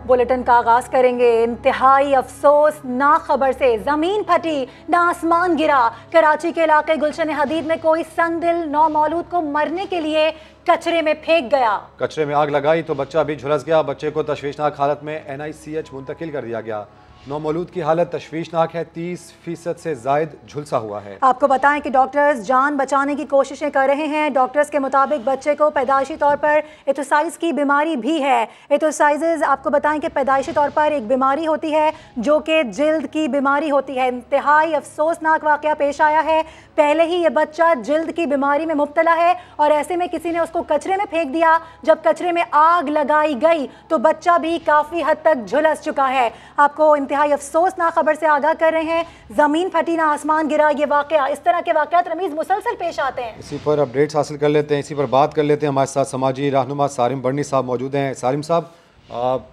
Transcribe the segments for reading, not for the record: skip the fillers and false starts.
Bulletin का आगाज करेंगे इंतहाई अफसोसनाक खबर से। जमीन फटी ना आसमान गिरा। कराची के इलाके गुलशन हदीद में कोई संगदिल नौमौलूद को मरने के लिए कचरे में फेंक गया। कचरे में आग लगाई तो बच्चा भी झुलस गया। बच्चे को तशवीशनाक हालत में NICH मुंतकिल कर दिया गया। नौमौलूद की हालत तशवीशनाक है, 30% से जायद झुलसा हुआ है। आपको बताएं कि डॉक्टर्स जान बचाने की कोशिशें कर रहे हैं। डॉक्टर्स के मुताबिक बच्चे को पैदाइशी तौर पर एथोसाइज की बीमारी भी है। एथोसाइज आपको बताएं कि पैदाइशी तौर पर एक बीमारी होती है जो कि जिल्द की बीमारी होती है। इंतहाई अफसोसनाक वाकया पेश आया है। पहले ही ये बच्चा जिल्द की बीमारी में मुब्तला है और ऐसे में किसी ने उसको कचरे में फेंक दिया। जब कचरे में आग लगाई गई तो बच्चा भी काफ़ी हद तक झुलस चुका है। आपको इंतहाई अफसोसनाक खबर से आगाह कर रहे हैं। ज़मीन फटी ना आसमान गिरा। ये वाकया, इस तरह के वाकयात रमीज़ मुसलसल पेश आते हैं। इसी पर अपडेट्स हासिल कर लेते हैं, इसी पर बात कर लेते हैं। हमारे साथ समाजी रहनुमा सारिम बर्नी साहब मौजूद हैं। सारिम साहब,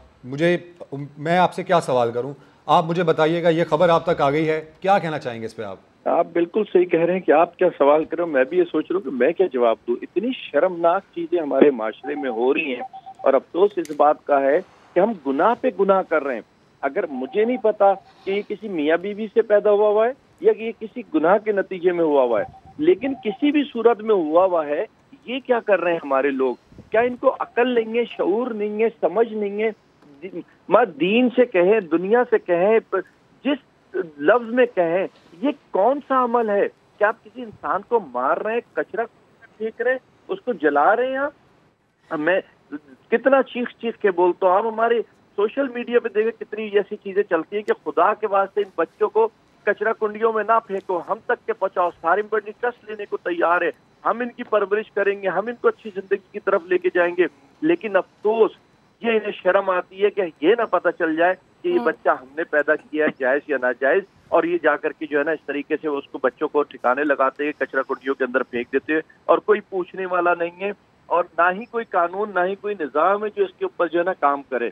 मैं आपसे क्या सवाल करूँ, आप मुझे बताइएगा, ये खबर आप तक आ गई है, क्या कहना चाहेंगे इस पर? आप बिल्कुल सही कह रहे हैं कि आप क्या सवाल कर रहे हो, मैं भी ये सोच रहा हूँ कि मैं क्या जवाब दूँ। इतनी शर्मनाक चीजें हमारे माशरे में हो रही हैं और अफसोस इस बात का है कि हम गुनाह पे गुनाह कर रहे हैं। अगर मुझे नहीं पता कि ये किसी मियाँ बीवी से पैदा हुआ है या कि ये किसी गुनाह के नतीजे में हुआ है, लेकिन किसी भी सूरत में हुआ है, ये क्या कर रहे हैं हमारे लोग? क्या इनको अकल नहीं है, शऊर नहीं है, समझ नहीं है? दीन से कहें, दुनिया से कहें, जिस लफ्ज में कहें, ये कौन सा अमल है? क्या आप किसी इंसान को मार रहे हैं, कचरा फेंक रहे हैं, उसको जला रहे हैं? मैं कितना चीख के बोलता हूँ। आप हमारे सोशल मीडिया पे देखें कितनी ऐसी चीजें चलती है कि खुदा के वास्ते इन बच्चों को कचरा कुंडियों में ना फेंको, हम तक के पहुंचाओ। सारिम बर्नी ट्रस्ट लेने को तैयार है, हम इनकी परवरिश करेंगे, हम इनको अच्छी जिंदगी की तरफ लेके जाएंगे। लेकिन अफसोस ये इन्हें शर्म आती है कि ये ना पता चल जाए कि ये बच्चा हमने पैदा किया है, जायज या नाजायज, और ये जाकर के जो है ना इस तरीके से उसको बच्चों को ठिकाने लगाते हैं, कचरा कुंडियों के अंदर फेंक देते हैं और कोई पूछने वाला नहीं है और ना ही कोई कानून, ना ही कोई निजाम है जो इसके ऊपर जो है ना काम करे।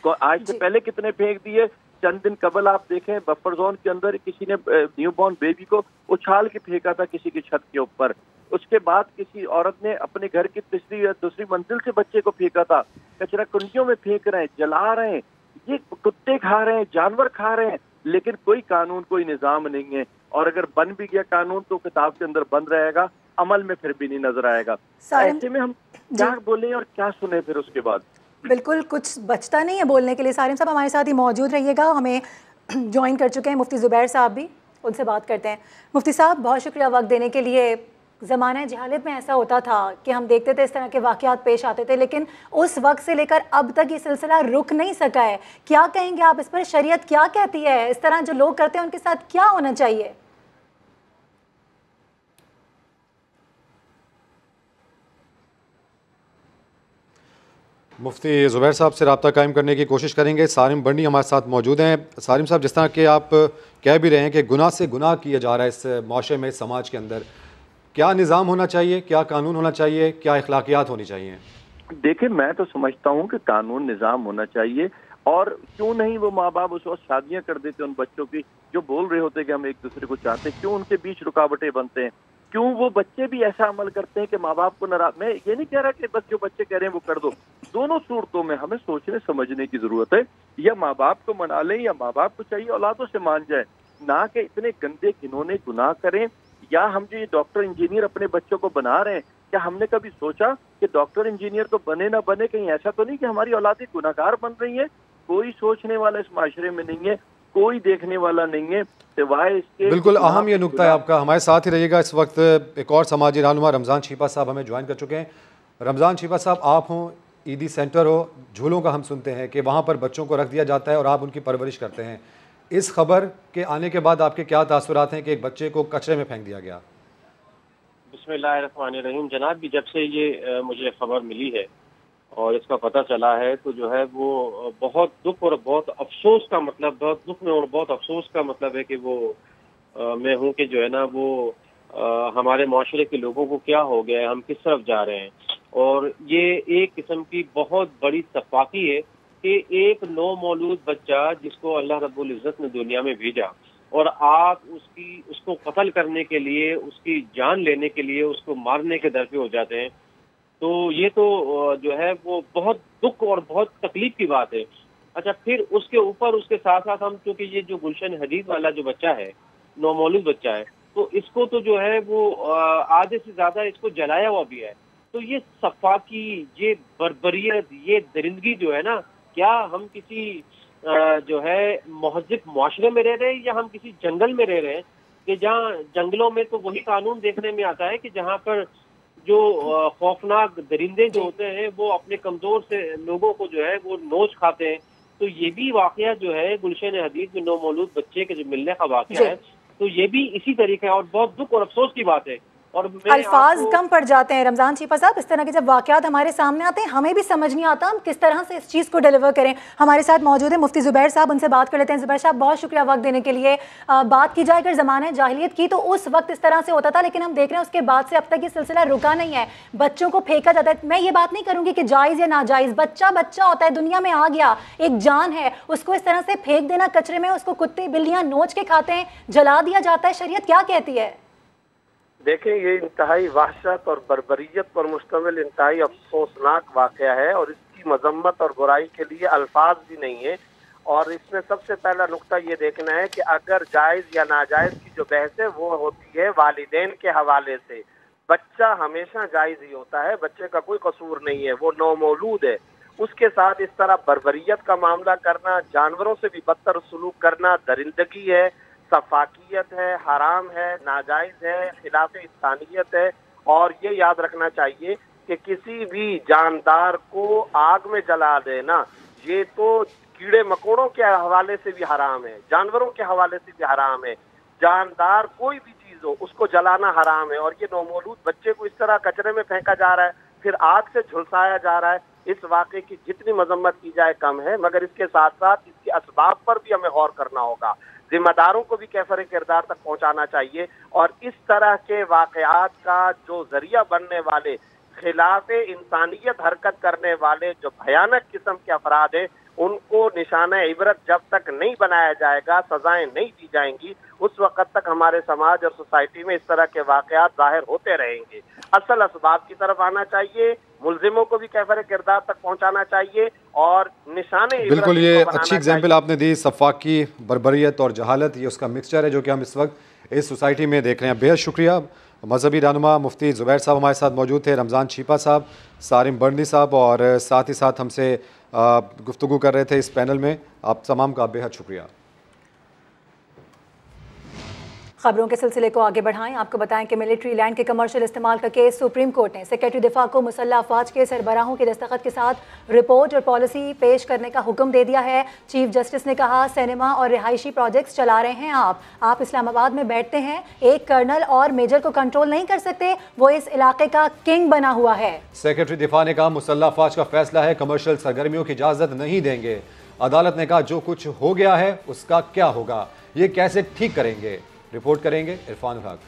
आज से पहले कितने फेंक दिए। चंद दिन कबल आप देखें बफर जोन के अंदर किसी ने न्यूबॉर्न बेबी को उछाल के फेंका था किसी की छत के ऊपर। उसके बाद किसी औरत ने अपने घर की तीसरी या दूसरी मंजिल से बच्चे को फेंका था। कचरा कुंडियों में फेंक रहे हैं, जला रहे हैं, ये कुत्ते खा रहे हैं, जानवर खा रहे हैं, लेकिन कोई कानून, कोई निजाम नहीं है। और अगर बन भी गया कानून तो किताब के अंदर बंद रहेगा, अमल में फिर भी नहीं नजर आएगा। ऐसे में हम क्या बोले और क्या सुने फिर उसके बाद? बिल्कुल कुछ बचता नहीं है बोलने के लिए। सारिम साहब हमारे साथ ही मौजूद रहिएगा, हमें ज्वाइन कर चुके हैं मुफ्ती ज़ुबैर साहब भी, उनसे बात करते हैं। मुफ्ती साहब बहुत शुक्रिया वक्त देने के लिए। ज़माना जहालत में ऐसा होता था कि हम देखते थे इस तरह के वाक़यात पेश आते थे, लेकिन उस वक्त से लेकर अब तक ये सिलसिला रुक नहीं सका है। क्या कहेंगे आप इस पर? शरीयत क्या कहती है? इस तरह जो लोग करते हैं उनके साथ क्या होना चाहिए? मुफ्ती ज़ुबैर साहब से रब्ता कायम करने की कोशिश करेंगे। सारिम बर्नी हमारे साथ मौजूद हैं। सारिम साहब, जिस तरह के आप कह भी रहे हैं कि गुनाह से गुनाह किया जा रहा है इस माशरे में, इस समाज के अंदर, क्या निज़ाम होना चाहिए, क्या कानून होना चाहिए, क्या अखलाकियात होनी चाहिए? देखिए, मैं तो समझता हूँ कि कानून निज़ाम होना चाहिए। और क्यों नहीं वो माँ बाप उस वक्त शादियाँ कर देते उन बच्चों की जो बोल रहे होते कि हम एक दूसरे को चाहते हैं? क्यों उनके बीच रुकावटें बनते हैं? क्यों वो बच्चे भी ऐसा अमल करते हैं कि माँ बाप को नाराज? मैं ये नहीं कह रहा कि बस जो बच्चे कह रहे हैं वो कर दो। दोनों सूरतों में हमें सोचने समझने की जरूरत है। या माँ बाप को मना लें या माँ बाप को चाहिए औलादों से मान जाए, ना कि इतने गंदे घिनौने गुनाह करें। या हम जो ये डॉक्टर इंजीनियर अपने बच्चों को बना रहे हैं, क्या हमने कभी सोचा कि डॉक्टर इंजीनियर तो बने ना बने, कहीं ऐसा तो नहीं कि हमारी औलादें गुनाहगार बन रही है? कोई सोचने वाला इस माशरे में नहीं है, कोई देखने वाला नहीं है सिवाय इसके। बिल्कुल अहम ये नुक्ता है आपका। हमारे साथ ही रहिएगा। इस वक्त एक और समाजी रहनुमा रमज़ान शीपा साहब हमें ज्वाइन कर चुके हैं। रमज़ान शीपा साहब, आप हों, ईदी सेंटर हो, झूलों का हम सुनते हैं कि वहाँ पर बच्चों को रख दिया जाता है और आप उनकी परवरिश करते हैं। इस खबर के आने के बाद आपके क्या तासुरात हैं कि एक बच्चे को कचरे में फेंक दिया गया? बिस्मिल्लाहिर्रहमानिर्रहीम। जनाब, भी जब से ये मुझे खबर मिली है और इसका पता चला है तो जो है वो बहुत दुख और बहुत अफसोस का मतलब, बहुत दुख में और बहुत अफसोस का मतलब है कि वो मैं हूँ कि जो है ना वो हमारे माशरे के लोगों को क्या हो गया है, हम किस तरफ जा रहे हैं। और ये एक किस्म की बहुत बड़ी सफाकी है कि एक नौमौलूद बच्चा जिसको अल्लाह रब्बुल इज़्ज़त ने दुनिया में भेजा और आप उसको कत्ल करने के लिए, उसकी जान लेने के लिए, उसको मारने के दर पे हो जाते हैं। तो ये तो जो है वो बहुत दुख और बहुत तकलीफ की बात है। अच्छा, फिर उसके ऊपर उसके साथ साथ हम, क्योंकि ये जो गुलशन हदीद वाला जो बच्चा है, नौमौलूद बच्चा है, तो इसको तो जो है वो आधे से ज्यादा इसको जलाया हुआ भी है। तो ये सफाकी, ये बर्बरियत, ये दरिंदगी जो है ना, क्या हम किसी जो है महज़िब मुआशरे में रह रहे हैं या हम किसी जंगल में रह रहे हैं, कि जहाँ जंगलों में तो वही कानून देखने में आता है कि जहाँ पर जो खौफनाक दरिंदे जो होते हैं वो अपने कमजोर से लोगों को जो है वो नोच खाते हैं। तो ये भी वाकया जो है गुलशन हदीद में नौमौलूद बच्चे के जो मिलने का वाकया है, तो ये भी इसी तरीके और बहुत दुख और अफसोस की बात है। और अल्फाज कम पड़ जाते हैं रमजान छीपा साहब, इस तरह के जब वाकयात हमारे सामने आते हैं हमें भी समझ नहीं आता हम किस तरह से इस चीज़ को डिलीवर करें। हमारे साथ मौजूद है मुफ्ती ज़ुबैर साहब, उनसे बात कर लेते हैं। ज़ुबैर साहब, बहुत शुक्रिया वक्त देने के लिए। बात की जाए अगर ज़माने जाहिलियत की, तो उस वक्त इस तरह से होता था, लेकिन हम देख रहे हैं उसके बाद से अब तक ये सिलसिला रुका नहीं है। बच्चों को फेंका जाता है। मैं ये बात नहीं करूँगी कि जायज़ या नाजायज़, बच्चा बच्चा होता है, दुनिया में आ गया, एक जान है, उसको इस तरह से फेंक देना कचरे में, उसको कुत्ते बिल्लियाँ नोच के खाते हैं, जला दिया जाता है, शरीयत क्या कहती है? देखें, ये इंतहाई वहशत और बर्बरियत पर मुश्तमिल इंतहाई अफसोसनाक वाक़या है और इसकी मजम्मत और बुराई के लिए अल्फाज भी नहीं है। और इसमें सबसे पहला नुक्ता ये देखना है कि अगर जायज़ या नाजायज़ की जो बहस है वो होती है वालिदैन के हवाले से। बच्चा हमेशा जायज़ ही होता है, बच्चे का कोई कसूर नहीं है, वो नौमौलूद है। उसके साथ इस तरह बर्बरियत का मामला करना, जानवरों से भी बदतर सलूक करना दरिंदगी है, सफाकियत है, हराम है, नाजायज है, खिलाफ इंसानियत है। और ये याद रखना चाहिए कि किसी भी जानदार को आग में जला देना, ये तो कीड़े मकोड़ों के हवाले से भी हराम है, जानवरों के हवाले से भी हराम है। जानदार कोई भी चीज हो उसको जलाना हराम है। और ये नौमौलूद बच्चे को इस तरह कचरे में फेंका जा रहा है, फिर आग से झुलसाया जा रहा है। इस वाक़े की जितनी मजम्मत की जाए कम है, मगर इसके साथ साथ इसके असबाब पर भी हमें गौर करना होगा। जिम्मेदारों को भी कैफर किरदार तक पहुंचाना चाहिए और इस तरह के वाकयात का जो जरिया बनने वाले, खिलाफ इंसानियत हरकत करने वाले जो भयानक किस्म के अफराद हैं, उनको निशाना इबरत जब तक नहीं बनाया जाएगा, सजाएं नहीं दी जाएंगी, उस वक्त तक हमारे समाज और सोसाइटी में इस तरह के वाकयात जाहिर होते रहेंगे। असल असबाब की तरफ आना चाहिए, मुल्जिमों को भी कैफर किरदार तक पहुंचाना चाहिए और निशाने बिल्कुल, ये अच्छी एग्जाम्पल आपने दी। सफाकी, बर्बरियत और जहालत, ये उसका मिक्सचर है जो कि हम इस वक्त इस सोसाइटी में देख रहे हैं। बेहद शुक्रिया। मजहबी रहनुमा मुफ्ती ज़ुबैर साहब हमारे साथ मौजूद थे, रमज़ान छीपा साहब, सारिम बर्नी साहब, और साथ ही साथ हमसे गुफ्तगू कर रहे थे इस पैनल में। आप तमाम का बेहद शुक्रिया। खबरों के सिलसिले को आगे बढ़ाएं। आपको बताएं कि मिलिट्री लैंड के कमर्शियल इस्तेमाल का केस सुप्रीम कोर्ट ने सेक्रेटरी दिफा को मुसल्लह अफवाज के सरबराहों के दस्तखत के साथ रिपोर्ट और पॉलिसी पेश करने का हुक्म दे दिया है। चीफ जस्टिस ने कहा, सिनेमा और रिहायशी प्रोजेक्ट्स चला रहे हैं आप इस्लामाबाद में बैठते हैं, एक कर्नल और मेजर को कंट्रोल नहीं कर सकते, वो इस इलाके का किंग बना हुआ है। सेक्रेटरी दिफा ने कहा, मुसल्लह अफवाज का फैसला है, कमर्शियल सरगर्मियों की इजाजत नहीं देंगे। अदालत ने कहा, जो कुछ हो गया है उसका क्या होगा, ये कैसे ठीक करेंगे, रिपोर्ट करेंगे इरफान हक।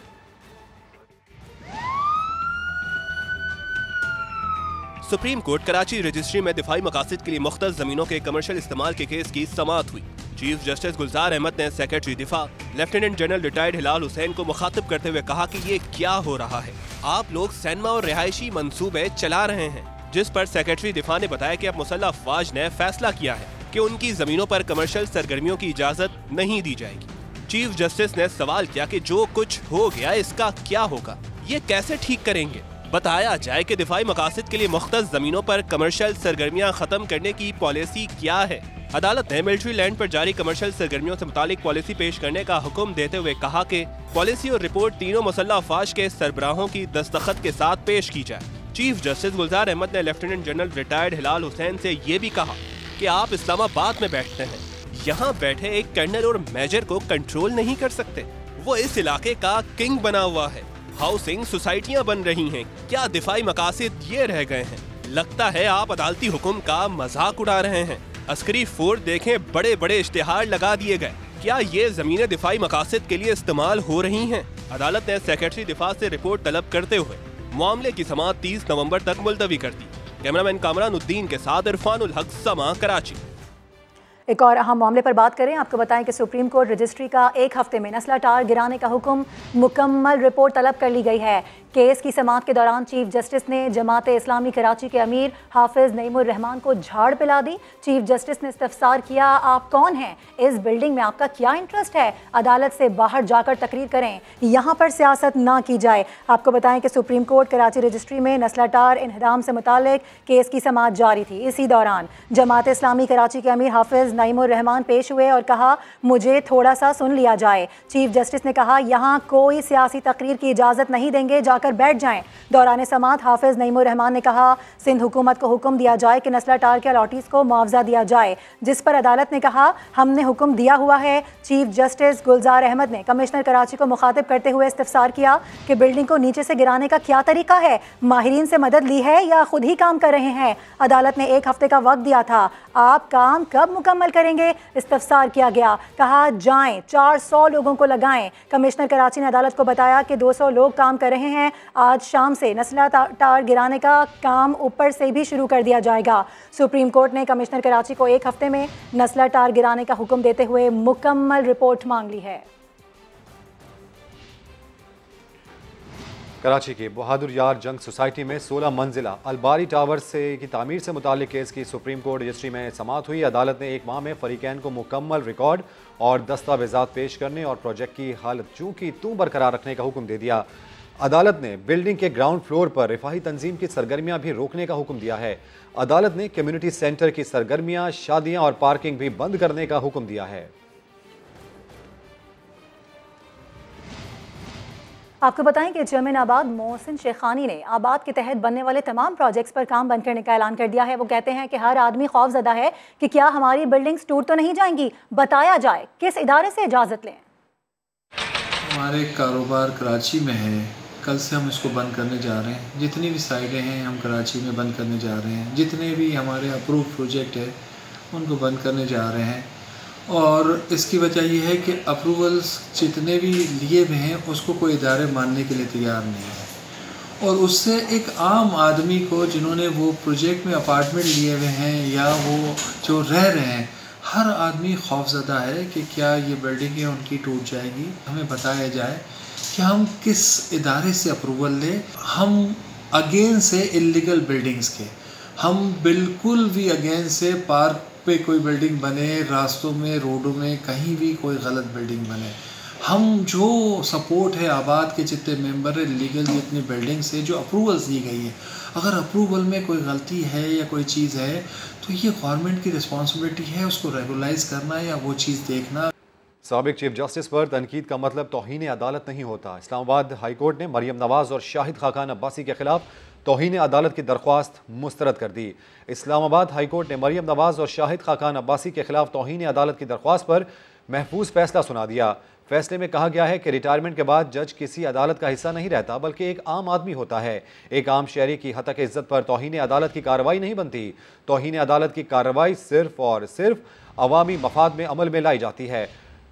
सुप्रीम कोर्ट कराची रजिस्ट्री में दिफाई मकासद के लिए मुख्तलिफ जमीनों के कमर्शियल इस्तेमाल के केस की समाअत हुई। चीफ जस्टिस गुलजार अहमद ने सेक्रेटरी दिफा लेफ्टिनेंट जनरल रिटायर्ड हिलाल हुसैन को मुखातिब करते हुए कहा कि ये क्या हो रहा है, आप लोग सिनेमा और रिहायशी मंसूबे चला रहे हैं। जिस पर सेक्रेटरी दिफा ने बताया कि अब मुसल्लह अफवाज ने फैसला किया है कि उनकी जमीनों पर कमर्शियल सरगर्मियों की इजाजत नहीं दी जाएगी। चीफ जस्टिस ने सवाल किया कि जो कुछ हो गया इसका क्या होगा, ये कैसे ठीक करेंगे। बताया जाए कि दिफाई मकासद के लिए मुख्तलिफ जमीनों पर कमर्शियल सरगर्मियां खत्म करने की पॉलिसी क्या है। अदालत ने मिलिट्री लैंड पर जारी कमर्शियल सरगर्मियों से मुतालिक पॉलिसी पेश करने का हुक्म देते हुए कहा कि पॉलिसी और रिपोर्ट तीनों मुसल्लह अफवाज के सरबराहों की दस्तखत के साथ पेश की जाए। चीफ जस्टिस गुलजार अहमद ने लेफ्टिनेंट जनरल रिटायर्ड हिलाल हुसैन से ये भी कहा कि आप इस्लामाबाद में बैठते हैं, यहाँ बैठे एक कर्नल और मेजर को कंट्रोल नहीं कर सकते, वो इस इलाके का किंग बना हुआ है। हाउसिंग सोसाइटियाँ बन रही हैं, क्या दिफाई मकासद ये रह गए हैं। लगता है आप अदालती हुक्म का मजाक उड़ा रहे हैं। अस्करी फोर्स देखें, बड़े बड़े इश्तिहार लगा दिए गए, क्या ये जमीनें दिफाई मकासद के लिए इस्तेमाल हो रही हैं। अदालत ने सेक्रेटरी दिफा से रिपोर्ट तलब करते हुए मामले की समाअत 30 नवंबर तक मुलतवी कर दी। कैमरामैन कामरान उद्दीन के साथ इरफानुल हक, समा, कराची। एक और अहम मामले पर बात करें। आपको बताएं कि सुप्रीम कोर्ट रजिस्ट्री का 1 हफ्ते में नस्ला टार गिराने का हुक्म, मुकम्मल रिपोर्ट तलब कर ली गई है। केस की समाअत के दौरान चीफ जस्टिस ने जमात इस्लामी कराची के अमीर हाफिज नईमुर रहमान को झाड़ पिला दी। चीफ जस्टिस ने इस्तफसार किया, आप कौन हैं, इस बिल्डिंग में आपका क्या इंटरेस्ट है, अदालत से बाहर जाकर तकरीर करें, यहाँ पर सियासत ना की जाए। आपको बताएं कि सुप्रीम कोर्ट कराची रजिस्ट्री में नस्ला टार इन्हदाम से मुतालिक केस की समाअत जारी थी। इसी दौरान जमात इस्लामी कराची के अमीर हाफिज नईमुर रहमान पेश हुए और कहा, मुझे थोड़ा सा सुन लिया जाए। चीफ जस्टिस ने कहा, यहाँ कोई सियासी तकरीर की इजाज़त नहीं देंगे, जाकर बैठ जाएं। दौरान समाअत हाफिज नईमुर रहमान ने कहा, सिंध हुकूमत को हुक्म दिया जाए कि नस्ला टार के अलॉटीज़ को मुआवजा दिया जाए, जिस पर अदालत ने कहा, हमने हुक्म दिया हुआ है। चीफ जस्टिस गुलजार अहमद ने कमिश्नर कराची को मुखातिब करते हुए इस्तफसार किया कि बिल्डिंग को नीचे से गिराने का क्या तरीका है, माहिरीन से मदद ली है या खुद ही काम कर रहे हैं। अदालत ने 1 हफ्ते का वक्त दिया था, आप काम कब मुकम्मल करेंगे, इस्तफसार किया गया। कहा, जाएं 400 लोगों को लगाएं। कमिश्नर कराची ने अदालत को बताया कि 200 लोग काम कर रहे हैं। आज शाम से नस्ला टार गिराने का काम ऊपर से भी शुरू कर दिया जाएगा। सुप्रीम कोर्ट ने कमिश्नर कराची को 1 हफ्ते में नस्ला टार गिराने का हुक्म देते हुए मुकम्मल रिपोर्ट मांग ली है। कराची के बहादुर यार जंग सोसाइटी में 16 मंजिला अलबारी टावर की तामीर से मुतालिक केस की सुप्रीम कोर्ट रजिस्ट्री में समाअत हुई। अदालत ने 1 माह में फरीकैन को मुकम्मल रिकॉर्ड और दस्तावेजात पेश करने और प्रोजेक्ट की हालत चूँ की तूं बरकरार रखने का हुक्म दे दिया। अदालत ने बिल्डिंग के ग्राउंड फ्लोर पर रिफाही तंजीम की सरगर्मियां भी रोकने का हुक्म दिया है। अदालत ने कम्युनिटी सेंटर की सरगर्मियां, शादियां और पार्किंग भी बंद करने का हुक्म दिया है। आपको बताएं कि चेयरमैन आबाद मोहसिन शेखानी ने आबाद के तहत बनने वाले तमाम प्रोजेक्ट्स पर काम बंद करने का ऐलान कर दिया है। वो कहते हैं कि हर आदमी खौफजदा है कि क्या हमारी बिल्डिंग्स टूट तो नहीं जाएंगी, बताया जाए किस इदारे से इजाज़त लें। हमारे कारोबार कराची में है, कल से हम इसको बंद करने जा रहे हैं। जितनी भी साइडें हैं हम कराची में बंद करने जा रहे हैं। जितने भी हमारे अप्रूव प्रोजेक्ट है उनको बंद करने जा रहे हैं। और इसकी वजह यह है कि अप्रूवल्स जितने भी लिए हुए हैं उसको कोई इदारे मानने के लिए तैयार नहीं है। और उससे एक आम आदमी को, जिन्होंने वो प्रोजेक्ट में अपार्टमेंट लिए हुए हैं या वो जो रह रहे हैं, हर आदमी खौफज़दा है कि क्या ये बिल्डिंगें उनकी टूट जाएगी। हमें बताया जाए कि हम किस इदारे से अप्रूवल लें। हम अगेंस्ट से इल्लीगल बिल्डिंग्स के, हम बिल्कुल भी अगेंस्ट से पार्क पे कोई बिल्डिंग बने, रास्तों में, रोडों में कहीं भी कोई गलत बिल्डिंग बने। हम जो सपोर्ट है आबाद के जितने मेंबर है, लीगल जितनी बिल्डिंग्स है जो अप्रूवल्स दी गई है, अगर अप्रूवल में कोई गलती है या कोई चीज़ है तो ये गवर्नमेंट की रिस्पॉन्सिबिलिटी है उसको रेगुलाइज करना या वो चीज़ देखना। साबिक चीफ जस्टिस पर तनकीद का मतलब तौहीन अदालत नहीं होता। इस्लामाबाद हाई कोर्ट ने मरियम नवाज और शाहिद खाकान अब्बासी के खिलाफ तौहीन अदालत की दरख्वास्त मुस्तरद कर दी। इस्लामाबाद हाई कोर्ट ने मरियम नवाज और शाहिद खाकान अब्बासी के खिलाफ तौहीन अदालत की दरख्वास्त पर महफूज फैसला सुना दिया। फैसले में कहा गया है कि रिटायरमेंट के बाद जज किसी अदालत का हिस्सा नहीं रहता, बल्कि एक आम आदमी होता है। एक आम शहरी की हतक इज्जत पर तौहीन अदालत की कार्रवाई नहीं बनती। तौहीन अदालत की कार्रवाई सिर्फ और सिर्फ अवामी मफाद में अमल में लाई जाती है।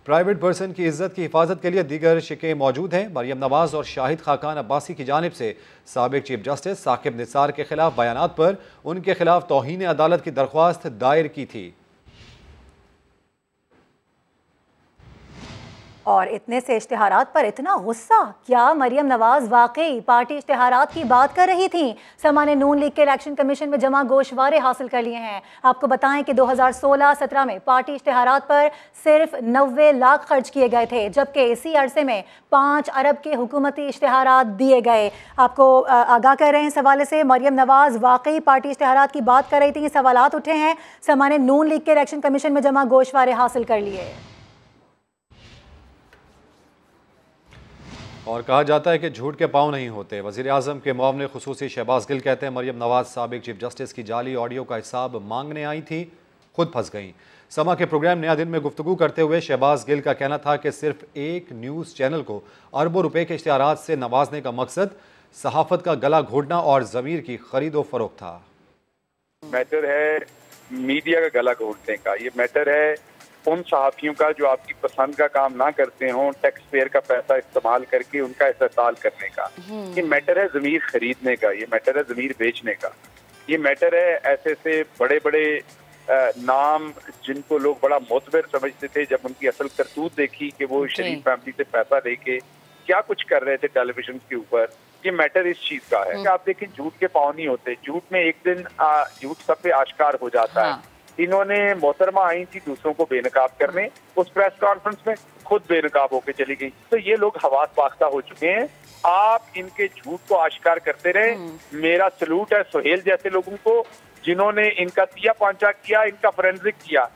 प्राइवेट पर्सन की इज्जत की हिफाजत के लिए दीगर शिकें मौजूद हैं। मरियम नवाज और शाहिद खाकान अब्बासी की जानिब से साबिक चीफ जस्टिस साकिब निसार के खिलाफ बयानात पर उनके खिलाफ तौहीन अदालत की दरख्वास्त दायर की थी। और इतने से इश्तिहारात पर इतना गुस्सा, क्या मरियम नवाज वाकई पार्टी इश्तिहारात की बात कर रही थी? समा ने नून लीग के इलेक्शन कमीशन में जमा गोशवारे हासिल कर लिए हैं। आपको बताएं कि 2016-17 में पार्टी इश्तिहारात पर सिर्फ 90 लाख खर्च किए गए थे, जबकि इसी अरसे में 5 अरब के हुकूमती इश्तिहारात दिए गए। आपको आगाह कर रहे हैं इस हवाले से, मरियम नवाज वाकई पार्टी इश्तिहारात की बात कर रही थी, ये सवालात उठे हैं। समा ने नून लीग के इलेक्शन कमीशन में जमा गोशवारे हासिल कर लिए। और कहा जाता है कि झूठ के पाँव नहीं होते। वज़ीर आज़म के मुआविन खुसूसी शहबाज गिल कहते हैं मरियम नवाज साबिक चीफ जस्टिस की जाली ऑडियो का हिसाब मांगने आई थी, खुद फंस गईं। समा के प्रोग्राम नया दिन में गुफ्तगू करते हुए शहबाज गिल का कहना था कि सिर्फ एक न्यूज़ चैनल को अरबों रुपए के इश्तिहारात से नवाजने का मकसद सहाफ़त का गला घोटना और ज़मीर की खरीदो फरोख्त था। मैटर है मीडिया का गला घोटने का, ये मैटर है उन सहाफ़ियों का जो आपकी पसंद का काम ना करते हों, टैक्स पेयर का पैसा इस्तेमाल करके उनका इस्तेमाल करने का। ये मैटर है ज़मीर खरीदने का, ये मैटर है ज़मीर बेचने का, ये मैटर है ऐसे बड़े बड़े नाम जिनको लोग बड़ा मोतबर समझते थे, जब उनकी असल करतूत देखी कि वो शरीफ फैमिली से पैसा लेके क्या कुछ कर रहे थे टेलीविजन के ऊपर, ये मैटर इस चीज का है कि आप देखें झूठ के पाँव नहीं होते, झूठ में एक दिन झूठ सब पे आश्कार हो जाता है। इन्होंने मोहतरमा आई थी दूसरों को बेनकाब करने, उस प्रेस कॉन्फ्रेंस में खुद बेनकाब होकर चली गई। तो ये लोग हवास बाख्ता हो चुके हैं। आप इनके झूठ को आश्कार करते रहे। मेरा सलूट है सुहेल जैसे लोगों को जिन्होंने इनका तिया पांचा किया, इनका फोरेंसिक किया।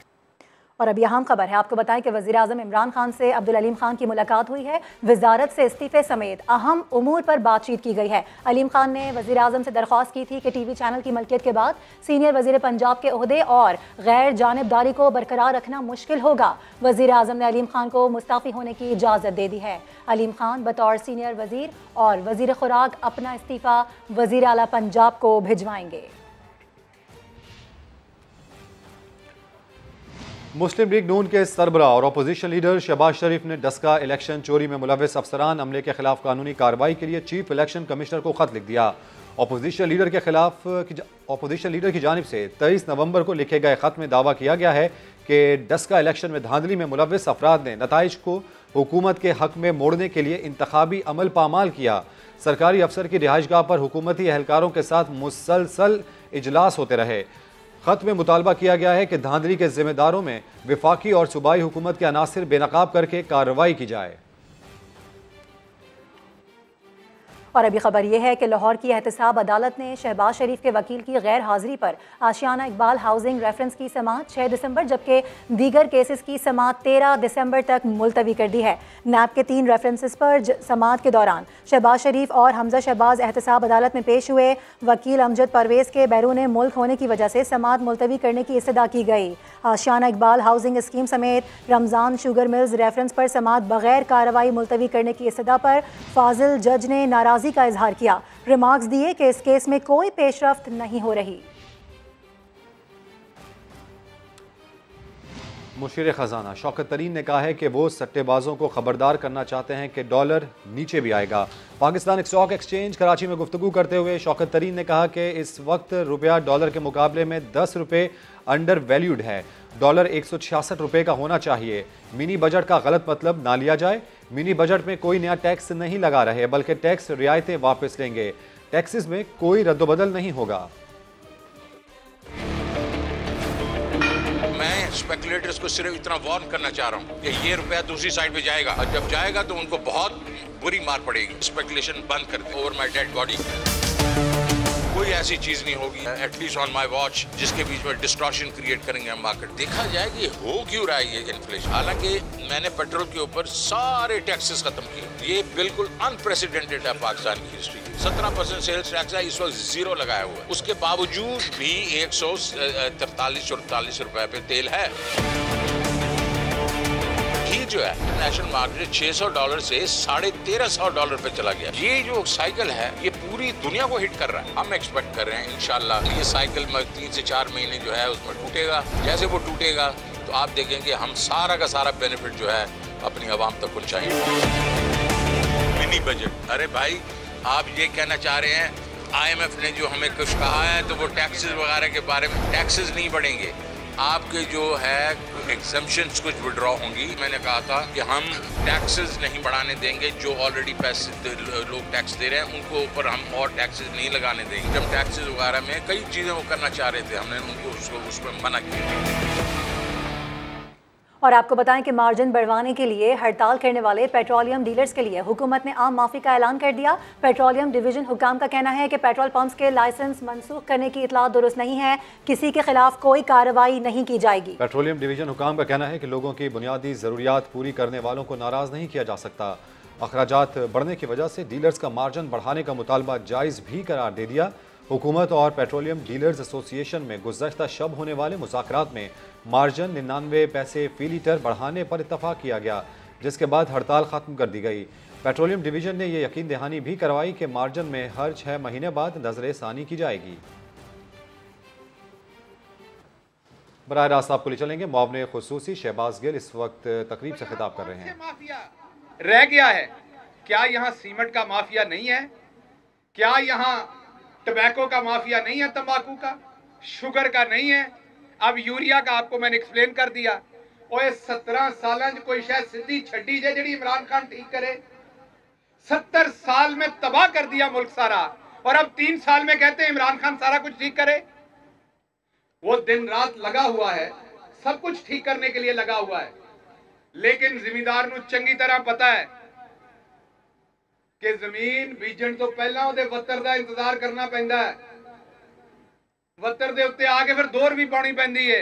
और अब अहम खबर है, आपको बताएं कि वज़ीर आज़म इमरान खान से अब्दुल अलीम खान की मुलाकात हुई है। वजारत से इस्तीफे समेत अहम उमूर पर बातचीत की गई है। अलीम खान ने वज़ीर आज़म से दरख्वास्त की थी कि टीवी चैनल की मलकियत के बाद सीनियर वज़ीर पंजाब के ओहदे और गैर जानिबदारी को बरकरार रखना मुश्किल होगा। वज़ीर आज़म ने अलीम खान को मुस्ताफ़ी होने की इजाज़त दे दी है। अलीम खान बतौर सीनियर वज़ीर और वज़ीर खुराक अपना इस्तीफ़ा वज़ीर आला पंजाब को भिजवाएंगे। मुस्लिम लीग नून के सरबरा और अपोजिशन लीडर शहबाज शरीफ ने डस्का इलेक्शन चोरी में मुलविस अफसरान अमले के खिलाफ कानूनी कार्रवाई के लिए चीफ इलेक्शन कमिश्नर को खत लिख दिया। अपोजिशन लीडर की जानिब से 23 नवंबर को लिखे गए खत में दावा किया गया है कि डस्का इलेक्शन में धांधली में मुलविस अफराद ने नताइज को हुकूमत के हक में मोड़ने के लिए इंतखाबी अमल पामाल किया। सरकारी अफसर की रिहाइशगाह पर हुकूमती एहलकारों के साथ मुसलसल इजलास होते रहे। खत में मुतालबा किया गया है कि धांधली के जिम्मेदारों में विफाकी और सूबाई हुकूमत के अनासिर बेनकाब करके कार्रवाई की जाए। और अभी खबर यह है कि लाहौर की एहतसाब अदालत ने शहबाज शरीफ के वकील की गैर हाजिरी पर आशियाना इकबाल हाउसिंग रेफरेंस की समाअत 6 दिसंबर जबकि दीगर केसेस की समाअत 13 दिसंबर तक मुलतवी कर दी है। नैब के 3 रेफरेंसेस पर समाअत के दौरान शहबाज शरीफ और हमजा शहबाज एहतसाब अदालत में पेश हुए। वकील अमजद परवेज़ के बैरून मुल्क होने की वजह से समाअत मुलतवी करने की इस्तदा की गई। आशियाना इकबाल हाउसिंग स्कीम समेत रमज़ान शुगर मिल्स रेफरेंस पर समाअत बगैर कार्रवाई मुलतवी करने की इस्तदा पर फाजिल जज ने नाराज़गी का इजहार किया। रिमार्क्स दिए कि इस केस में कोई पेशरफ्त नहीं हो रही। मुशीर खजाना शौकत तरीन ने कहा है कि वो सट्टेबाजों को खबरदार करना चाहते हैं कि डॉलर नीचे भी आएगा। पाकिस्तान स्टॉक एक्सचेंज कराची में गुफ्तगू करते हुए शौकत तरीन ने कहा कि इस वक्त रुपया डॉलर के मुकाबले में 10 रुपये अंडर वैल्यूड है। डॉलर 166 रुपये का होना चाहिए। मिनी बजट का गलत मतलब ना लिया जाए। मिनी बजट में कोई नया टैक्स नहीं लगा रहे बल्कि टैक्स रियायतें वापस लेंगे। टैक्सेस में कोई रद्दोबदल नहीं होगा। मैं स्पेकुलेटर्स को सिर्फ इतना वार्न करना चाह रहा हूँ कि ये रुपया दूसरी साइड पे जाएगा और जब जाएगा तो उनको बहुत बुरी मार पड़ेगी। स्पेकुलेशन बंद कर दे ओवर माय डेड बॉडी। कोई ऐसी चीज नहीं होगी एटलीस्ट ऑन माय वॉच जिसके बीच में डिस्टॉर्शन क्रिएट करेंगे हम मार्केट। देखा जाए कि हो क्यों रहा है ये इन्फ्लेशन। हालांकि मैंने पेट्रोल के ऊपर सारे टैक्सेस खत्म किए। ये बिल्कुल अनप्रेसिडेंटेड है पाकिस्तान की हिस्ट्री। 17% सेल्स टैक्स है, इस वक्त 0 लगाया हुआ है। उसके बावजूद भी 143-44 रुपए पे तेल है। ये जो है नेशनल मार्केट $600 से $1350 पे चला गया। ये जो साइकिल है ये पूरी दुनिया को हिट कर रहा है। हम एक्सपेक्ट कर रहे हैं इंशाल्लाह ये साइकिल 3 से 4 महीने जो है उसमें टूटेगा। जैसे वो टूटेगा तो आप देखेंगे हम सारा का सारा बेनिफिट जो है अपनी आवाम तक पहुंचाएंगे। मिनी बजट, अरे भाई आप ये कहना चाह रहे हैं IMF ने जो हमें कुछ कहा है तो वो टैक्सेस वगैरह के बारे में टैक्सेस नहीं बढ़ेंगे। आपके जो है एग्जम्पशंस कुछ विड्रॉ होंगी। मैंने कहा था कि हम टैक्सेस नहीं बढ़ाने देंगे। जो ऑलरेडी पैसे लोग टैक्स दे रहे हैं उनको ऊपर हम और टैक्सेस नहीं लगाने देंगे। जब टैक्सेस वगैरह में कई चीज़ें वो करना चाह रहे थे हमने उनको उसमें मना किया। और आपको बताएं कि मार्जिन बढ़वाने के लिए हड़ताल करने वाले पेट्रोलियम डीलर्स के लिए हुकूमत ने आम माफ़ी का ऐलान कर दिया। पेट्रोलियम डिवीजन हुकाम का कहना है कि पेट्रोल पंप्स के लाइसेंस मनसूख करने की इतला दुरुस्त नहीं है। किसी के खिलाफ कोई कार्रवाई नहीं की जाएगी। पेट्रोलियम डिवीजन हुकाम का कहना है कि लोगों की बुनियादी ज़रूरियात पूरी करने वालों को नाराज़ नहीं किया जा सकता। अखराजात बढ़ने की वजह से डीलर्स का मार्जिन बढ़ाने का मुतालबा जायज़ भी करार दे दिया। हुकूमत और पेट्रोलियम डीलर्स एसोसिएशन में गुज़श्ता शब होने वाले मुज़ाकरात में मार्जिन 99 पैसे फ़ी लीटर बढ़ाने पर इत्तफाक किया गया, जिसके बाद हड़ताल ख़त्म कर दी गई। पेट्रोलियम डिवीज़न ने यह यकीन दहानी भी करवाई कि मार्जिन में हर 6 महीने बाद नज़र सानी की जाएगी। बराह रास्त आपको ले चलेंगे। मुआवने खुसूसी शहबाज गिल इस वक्त तकरीब से खिताब कर रहे हैं। माफिया रह गया है क्या? यहाँ सीमेंट का माफिया नहीं है क्या? यहाँ टबैको का माफिया नहीं है? तंबाकू का, शुगर का नहीं है? अब यूरिया का आपको मैंने एक्सप्लेन कर दिया। और 17 साल कोई शायद सिद्धि छड़ी जे जी इमरान खान ठीक करे। 70 साल में तबाह कर दिया मुल्क सारा, और अब 3 साल में कहते हैं इमरान खान सारा कुछ ठीक करे। वो दिन रात लगा हुआ है, सब कुछ ठीक करने के लिए लगा हुआ है, लेकिन जिम्मेदार नूं चंगी तरह पता है कि जमीन बीजण तो पहला ਉਹਦੇ ਵੱਤਰ ਦਾ इंतजार करना ਪੈਂਦਾ है। ਵੱਤਰ ਦੇ ਉੱਤੇ ਆ ਕੇ ਫਿਰ ਦੋਰ ਵੀ ਪਾਉਣੀ ਪੈਂਦੀ ਹੈ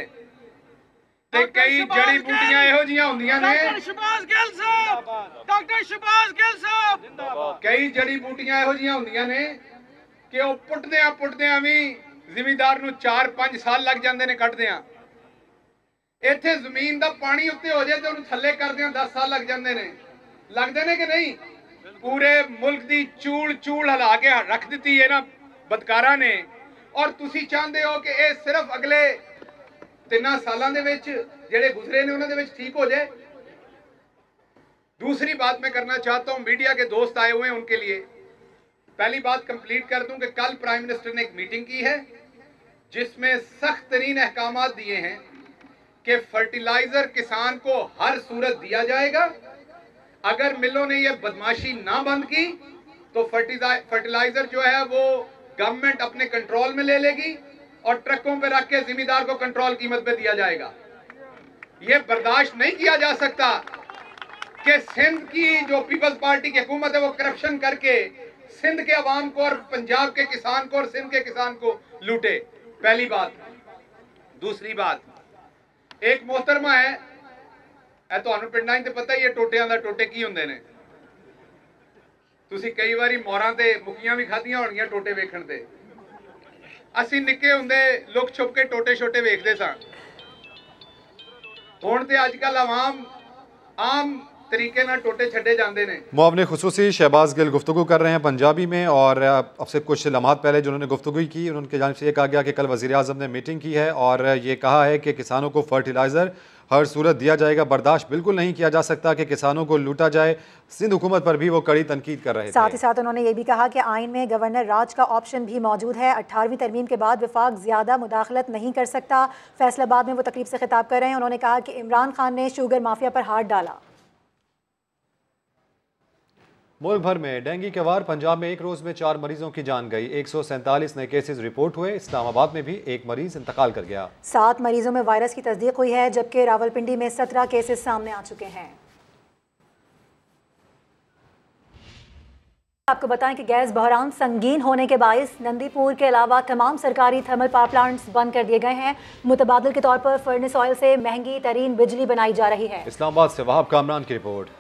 ਤੇ ਕਈ ਜੜੀ ਬੂਟੀਆਂ ਇਹੋ ਜੀਆਂ ਹੁੰਦੀਆਂ ਨੇ। ਡਾਕਟਰ ਸ਼ਬਾਜ਼ ਗਿੱਲ ਸਾਹਿਬ, ਡਾਕਟਰ ਸ਼ਬਾਜ਼ ਗਿੱਲ ਸਾਹਿਬ ਜਿੰਦਾਬਾਦ। ਕਈ ਜੜੀ ਬੂਟੀਆਂ ਇਹੋ ਜੀਆਂ ਹੁੰਦੀਆਂ ਨੇ ਕਿ ਉਹ ਪੁੱਟਦਿਆਂ ਵੀ ਜ਼ਿਮੀਂਦਾਰ ਨੂੰ 4-5 ਸਾਲ ਲੱਗ ਜਾਂਦੇ ਨੇ ਕੱਢਦਿਆਂ। ਇੱਥੇ ਜ਼ਮੀਨ ਦਾ ਪਾਣੀ ਉੱਤੇ ਹੋ ਜਾਏ ਤੇ ਉਹਨੂੰ ਥੱਲੇ ਕਰਦਿਆਂ 10 ਸਾਲ ਲੱਗ ਜਾਂਦੇ ਨੇ। ਲੱਗਦੇ ਨੇ ਕਿ ਨਹੀਂ? पूरे मुल्क दी चूल हिला के रख दी है ना बदकारा ने, और तुसी चाहते हो कि ये सिर्फ अगले 3 सालों दे विच जेड़े गुजरे ने उन्हां दे विच ठीक हो जाए। दूसरी बात मैं करना चाहता हूं, मीडिया के दोस्त आए हुए हैं उनके लिए पहली बात कंप्लीट कर दूं कि कल प्राइम मिनिस्टर ने एक मीटिंग की है जिसमें सख्त तरीन अहकामात दिए हैं कि फर्टिलाइजर किसान को हर सूरत दिया जाएगा। अगर मिलों ने ये बदमाशी ना बंद की तो फर्टिलाइजर जो है वो गवर्नमेंट अपने कंट्रोल में ले लेगी और ट्रकों पे रख के जिम्मेदार को कंट्रोल कीमत पे दिया जाएगा। ये बर्दाश्त नहीं किया जा सकता कि सिंध की जो पीपल्स पार्टी की हुकूमत है वो करप्शन करके सिंध के अवाम को और पंजाब के किसान को और सिंध के किसान को लूटे। पहली बात। दूसरी बात, एक मोहतरमा है, ਤੁਹਾਨੂੰ ਪਿੰਡਾਂ 'ਚ ਪਤਾ ਹੀ ਹੈ ਟੋਟਿਆਂ ਦਾ, ਟੋਟੇ ਕੀ ਹੁੰਦੇ ਨੇ। ਤੁਸੀਂ ਕਈ ਵਾਰੀ ਮੋਹਰਾਂ ਤੇ ਮੁੱਕੀਆਂ ਵੀ ਖਾਧੀਆਂ ਹੋਣਗੀਆਂ ਟੋਟੇ ਵੇਖਣ ਤੇ। ਅਸੀਂ ਨਿੱਕੇ ਹੁੰਦੇ ਲੁਕ ਛੁਪ ਕੇ ਟੋਟੇ ਛੋਟੇ ਵੇਖਦੇ ਸਾਂ। ਹੁਣ ਤੇ ਅੱਜ ਕੱਲ ਆਮ तरीके ना टोटे छड़े जाते हैं। मुआवने खुसूसी शहबाज गिल गुफ्तगू कर रहे हैं पंजाबी में, और अब से कुछ लम्हात पहले जो उन्होंने गुफ्तगू की उनकी जानिब से ये कहा गया कि कल वज़ीर आज़म ने मीटिंग की है और ये कहा है कि किसानों को फर्टिलाइज़र हर सूरत दिया जाएगा। बर्दाश्त बिल्कुल नहीं किया जा सकता कि किसानों को लूटा जाए। सिंध हुकूमत पर भी वो कड़ी तनकीद कर रहे थे। साथ ही साथ उन्होंने ये भी कहा कि आइन में गवर्नर राज का ऑप्शन भी मौजूद है। 18वीं तरमीम के बाद वफाक ज़्यादा मुदाखलत नहीं कर सकता। फैसलाबाद में वो तकरीब से खिताब कर रहे हैं। उन्होंने कहा कि इमरान खान ने शुगर माफिया पर हाथ डाला। मुल्क भर में डेंगू के वार। पंजाब में एक रोज़ में 4 मरीजों की जान गई। 147 नए केसेस रिपोर्ट हुए। इस्लामाबाद में भी एक मरीज इंतकाल कर गया। 7 मरीजों में वायरस की तस्दीक हुई है, जबकि रावलपिंडी में 17 केसेस सामने आ चुके हैं। आपको बताएं कि गैस बहरान संगीन होने के बायस नंदीपुर के अलावा तमाम सरकारी थर्मल पावर प्लांट्स बंद कर दिए गए हैं। मुतबादिल के तौर पर फर्नेस ऑयल से महंगी तरीन बिजली बनाई जा रही है। इस्लामाबाद से वहाब कामरान की रिपोर्ट।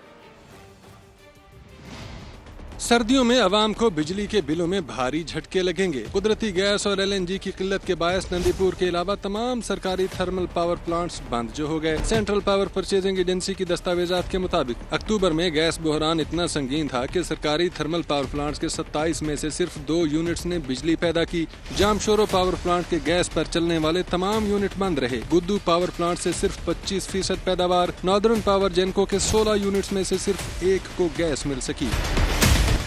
सर्दियों में आवाम को बिजली के बिलों में भारी झटके लगेंगे। कुदरती गैस और LNG की किल्लत के बायस नंदीपुर के अलावा तमाम सरकारी थर्मल पावर प्लांट्स बंद जो हो गए। सेंट्रल पावर परचेजिंग एजेंसी की दस्तावेजात के मुताबिक अक्टूबर में गैस बहरान इतना संगीन था कि सरकारी थर्मल पावर प्लांट्स के 27 में से सिर्फ 2 यूनिट्स ने बिजली पैदा की। जामशोरो पावर प्लांट के गैस पर चलने वाले तमाम यूनिट बंद रहे। गुद्दू पावर प्लांट से सिर्फ 25% पैदावार। नॉर्दर्न पावर जेनको के 16 यूनिट्स में से सिर्फ 1 को गैस मिल सकी।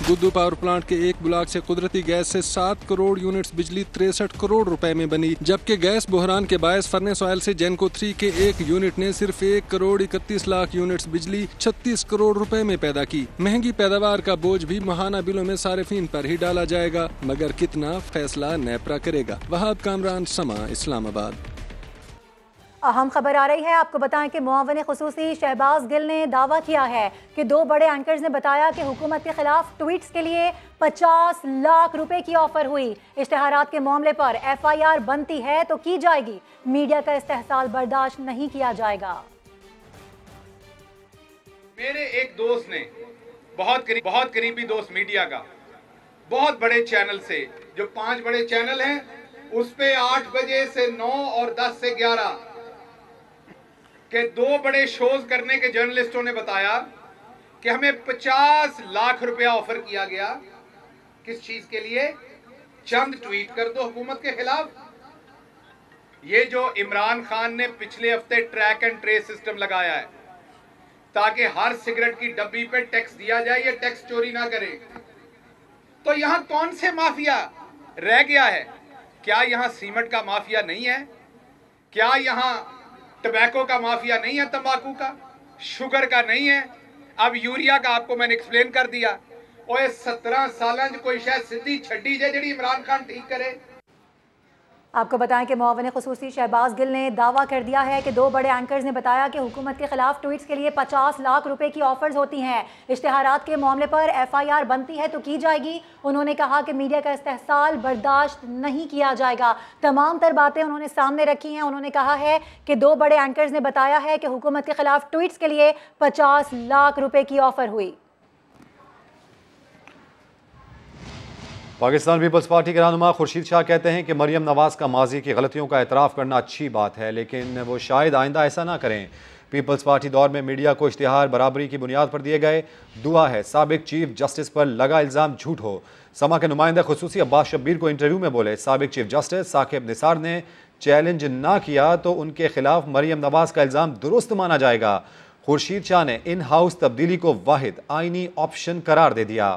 गुद्दू पावर प्लांट के एक ब्लॉक से कुदरती गैस से 7 करोड़ यूनिट्स बिजली 63 करोड़ रुपए में बनी, जबकि गैस बहरान के बायस फर्नेस ऑयल से जेनको 3 के एक यूनिट ने सिर्फ 1 करोड़ 31 लाख यूनिट्स बिजली 36 करोड़ रुपए में पैदा की। महंगी पैदावार का बोझ भी माहाना बिलों में सारिफीन पर ही डाला जाएगा, मगर कितना फैसला नेपरा करेगा। वहाब कामरान, समा, इस्लामाबाद। अहम खबर आ रही है, आपको बताएं कि मुआवने खुसूसी शहबाज गिल ने दावा किया है कि 2 बड़े एंकर्स ने बताया कि हुकूमत के खिलाफ ट्वीट्स के लिए 50 लाख रुपए की ऑफर हुई। इश्तिहारात के मामले पर FIR बनती है तो की जाएगी। मीडिया का इस्तेहसाल बर्दाश्त नहीं किया जाएगा। मेरे एक दोस्त ने बहुत करीबी दोस्त मीडिया का, बहुत बड़े चैनल से, जो 5 बड़े चैनल हैं उस पे 8 बजे से 9 और 10 से 11 के 2 बड़े शोज करने के जर्नलिस्टों ने बताया कि हमें 50 लाख रुपया ऑफर किया गया। किस चीज के लिए? चंद ट्वीट कर दो हुकूमत के खिलाफ। ये जो इमरान खान ने पिछले हफ्ते ट्रैक एंड ट्रेस सिस्टम लगाया है ताकि हर सिगरेट की डब्बी पे टैक्स दिया जाए, ये टैक्स चोरी ना करे। तो यहां कौन से माफिया रह गया है? क्या यहां सीमेंट का माफिया नहीं है? क्या यहाँ टबैको का माफिया नहीं है, तंबाकू का, शुगर का नहीं है? अब यूरिया का आपको मैंने एक्सप्लेन कर दिया। और 17 साल कोई शायद सिद्धि छड्डी जे जी इमरान खान ठीक करे। आपको बताएं कि मुआविन ख़ुसूसी शहबाज गिल ने दावा कर दिया है कि 2 बड़े एंकर्स ने बताया कि हुकूमत के खिलाफ ट्वीट्स के लिए 50 लाख रुपए की ऑफर्स होती हैं। इश्तिहारात के मामले पर FIR बनती है तो की जाएगी। उन्होंने कहा कि मीडिया का इस्तेहसाल बर्दाश्त नहीं किया जाएगा। तमाम तर बातें उन्होंने सामने रखी हैं। उन्होंने कहा है कि 2 बड़े एंकर्स ने बताया है कि हुकूमत के खिलाफ ट्वीट्स के लिए 50 लाख रुपए की ऑफर हुई। पाकिस्तान पीपल्स पार्टी के रहनुमा खुर्शीद शाह कहते हैं कि मरियम नवाज का माजी की गलतियों का एतराफ़ करना अच्छी बात है, लेकिन वो शायद आइंदा ऐसा ना करें। पीपल्स पार्टी दौर में मीडिया को इश्तिहार बराबरी की बुनियाद पर दिए गए। दुआ है साबिक चीफ जस्टिस पर लगा इल्ज़ाम झूठ हो। समा के नुमाइंदा खुसूसी अब्बास शब्बीर को इंटरव्यू में बोले, साबिक चीफ जस्टिस साकिब निसार ने चैलेंज ना किया तो उनके खिलाफ मरियम नवाज का इल्ज़ाम दुरुस्त माना जाएगा। खुर्शीद शाह ने इन हाउस तब्दीली को वाहिद आइनी ऑप्शन करार दे दिया।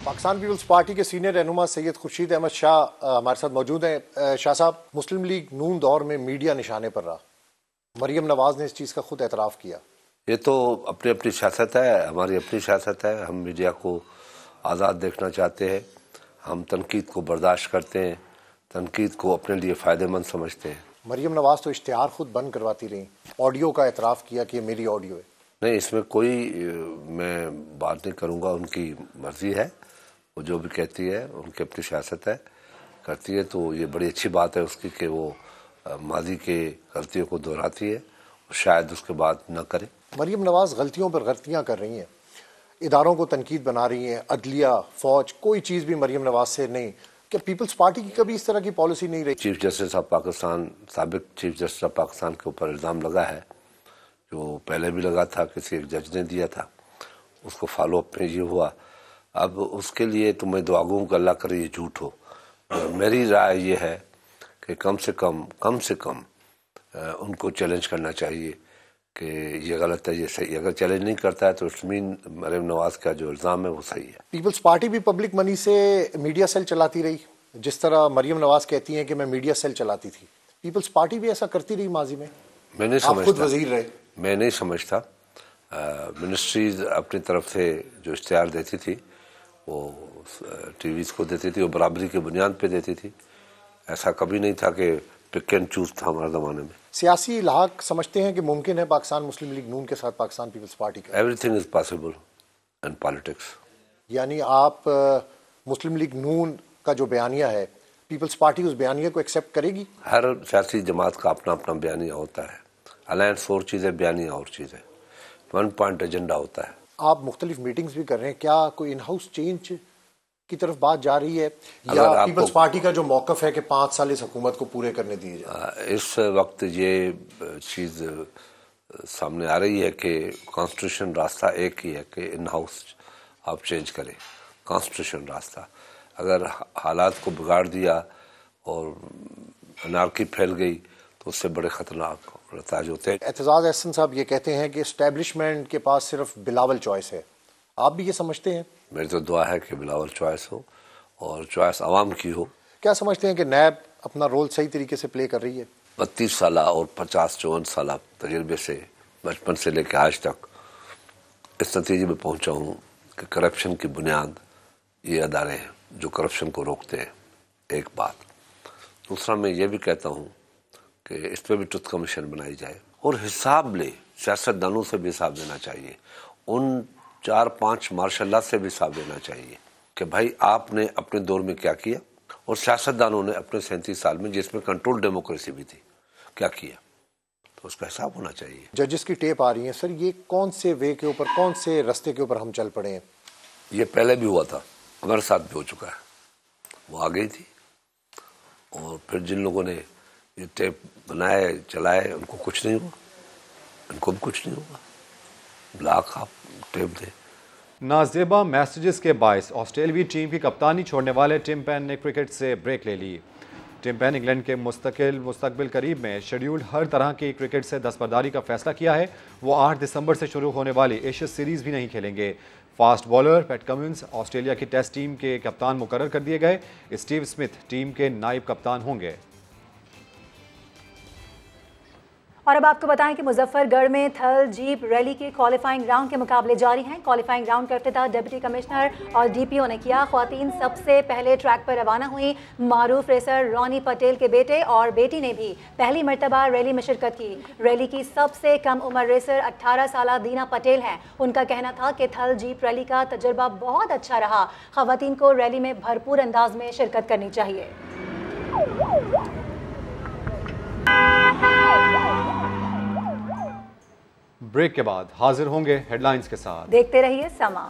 पाकिस्तान पीपल्स पार्टी के सीनियर रहनुमा सैयद खुर्शीद अहमद शाह हमारे साथ मौजूद हैं। शाह साहब, मुस्लिम लीग नून दौर में मीडिया निशाने पर रहा, मरियम नवाज ने इस चीज़ का खुद एतराफ़ किया। ये तो अपनी अपनी सियासत है, हमारी अपनी सियासत है। हम मीडिया को आज़ाद देखना चाहते हैं, हम तनकीद को बर्दाश्त करते हैं, तनकीद को अपने लिए फ़ायदेमंद समझते हैं। मरियम नवाज तो इश्तिहार खुद बंद करवाती रही, ऑडियो का एतराफ़ किया कि ये मेरी ऑडियो है। नहीं, इसमें कोई मैं बात नहीं करूँगा, उनकी मर्ज़ी है, वो जो भी कहती है उनकी अपनी सियासत है, करती है तो ये बड़ी अच्छी बात है उसकी कि वो माजी के गलतियों को दोहराती है और शायद उसके बाद न करे। मरियम नवाज गलतियों पर गलतियां कर रही हैं, इदारों को तनकीद बना रही हैं, अदलिया, फौज, कोई चीज़ भी मरियम नवाज से नहीं। क्या पीपल्स पार्टी की कभी इस तरह की पॉलिसी नहीं रही? चीफ जस्टिस ऑफ पाकिस्तान, साबिक चीफ जस्टिस ऑफ पाकिस्तान के ऊपर इल्ज़ाम लगा है, जो पहले भी लगा था, किसी एक जज ने दिया था, उसको फॉलो अप में ये हुआ। अब उसके लिए तो मैं दुआ गूँ कि अल्लाह करे ये झूठ हो। मेरी राय ये है कि कम से कम उनको चैलेंज करना चाहिए कि ये गलत है, ये सही। अगर चैलेंज नहीं करता है तो उसमीन मरियम नवाज का जो इल्ज़ाम है वो सही है। पीपल्स पार्टी भी पब्लिक मनी से मीडिया सेल चलाती रही, जिस तरह मरियम नवाज कहती हैं कि मैं मीडिया सेल चलाती थी। पीपल्स पार्टी भी ऐसा करती रही माजी में? मैं नहीं समझता, खुद वजीर रहे। मैं नहीं समझता। मिनिस्ट्रीज अपनी तरफ से जो इश्तिहार देती थी वो टीवीज़ को देती थी, वो बराबरी के बुनियाद पे देती थी। ऐसा कभी नहीं था कि पिक एंड चूज था हमारे ज़माने में। सियासी इल्हाक समझते हैं कि मुमकिन है पाकिस्तान मुस्लिम लीग नून के साथ पाकिस्तान पीपल्स पार्टी का? Everything is possible in politics. यानी आप मुस्लिम लीग नून का जो बयानिया है, पीपल्स पार्टी उस बयानिया को एक्सेप्ट करेगी? हर सियासी जमात का अपना अपना बयानिया होता है। अलायंस और चीज़ है, बयानिया और चीज़ है, 1 पॉइंट एजेंडा होता है। आप मुख्तलिफ मीटिंग्स भी कर रहे हैं, क्या कोई इन हाउस चेंज की तरफ बात जा रही है, या पीपल्स पार्टी का जो मौकफ है कि 5 साल इस हुकूमत को पूरे करने दिए जाए? इस वक्त ये चीज़ सामने आ रही है कि कॉन्स्टिट्यूशन रास्ता एक ही है कि इन हाउस आप चेंज करें, कॉन्स्टिट्यूशन रास्ता। अगर हालात को बिगाड़ दिया और अनारकी फैल गई तो उससे बड़े ख़तरनाक नताज होते हैं। एतजाज़ एहसन साहब ये कहते हैं कि एस्टेब्लिशमेंट के पास सिर्फ बिलावल चॉइस है, आप भी ये समझते हैं? मेरी तो दुआ है कि बिलावल चॉइस हो और चॉइस आवाम की हो। क्या समझते हैं कि नैब अपना रोल सही तरीके से प्ले कर रही है? 32 साल और 50-54 साल तजुर्बे से, बचपन से लेकर आज तक इस नतीजे में पहुंचा हूं कि करप्शन की बुनियाद ये अदारे हैं जो करप्शन को रोकते हैं। एक बात। दूसरा, मैं ये भी कहता हूं कि इस पर भी ट्रुथ कमीशन बनाई जाए और हिसाब ले, सियासतदानों से भी हिसाब देना चाहिए, उन 4-5 मार्शल लॉ से भी हिसाब देना चाहिए कि भाई आपने अपने दौर में क्या किया और सियासतदानों ने अपने 37 साल में, जिसमें कंट्रोल डेमोक्रेसी भी थी, क्या किया, तो उसका हिसाब होना चाहिए। जजेस की टेप आ रही है सर, ये कौन से वे के ऊपर, कौन से रास्ते के ऊपर हम चल पड़े हैं? ये पहले भी हुआ था, हमारे साथ भी हो चुका है, वो आ गई थी और फिर जिन लोगों ने ये टेप बनाए चलाए उनको कुछ नहीं हुआ, इनको भी कुछ नहीं हुआ। लाख आप टेप दे। नाजेबा मैसेजेस के बायस ऑस्ट्रेलियाई टीम की कप्तानी छोड़ने वाले टिम पेन ने क्रिकेट से ब्रेक ले ली। टिम पेन इंग्लैंड के मुस्तकबिल करीब में शेड्यूल्ड हर तरह की क्रिकेट से दस्तबरदारी का फैसला किया है। वो 8 दिसंबर से शुरू होने वाली एशियस सीरीज़ भी नहीं खेलेंगे। Fast bowler PAT Cummins Australia की टेस्ट टीम के कप्तान मुकर्रर कर दिए गए। स्टीव स्मिथ टीम के नायब कप्तान होंगे। और अब आपको बताएं कि मुजफ्फरगढ़ में थल जीप रैली के क्वालिफाइंग राउंड के मुकाबले जारी हैं। क्वालिफाइंग राउंड का इफ्तिताह डिप्टी कमिश्नर और डीपीओ ने किया। ख्वातीन सबसे पहले ट्रैक पर रवाना हुई। मारूफ रेसर रोनी पटेल के बेटे और बेटी ने भी पहली मर्तबा रैली में शिरकत की। रैली की सबसे कम उम्र रेसर 18 साल दीना पटेल हैं। उनका कहना था कि थल जीप रैली का तजुर्बा बहुत अच्छा रहा। ख्वातीन को रैली में भरपूर अंदाज में शिरकत करनी चाहिए। ब्रेक के बाद हाजिर होंगे हेडलाइंस के साथ। देखते रहिए समा।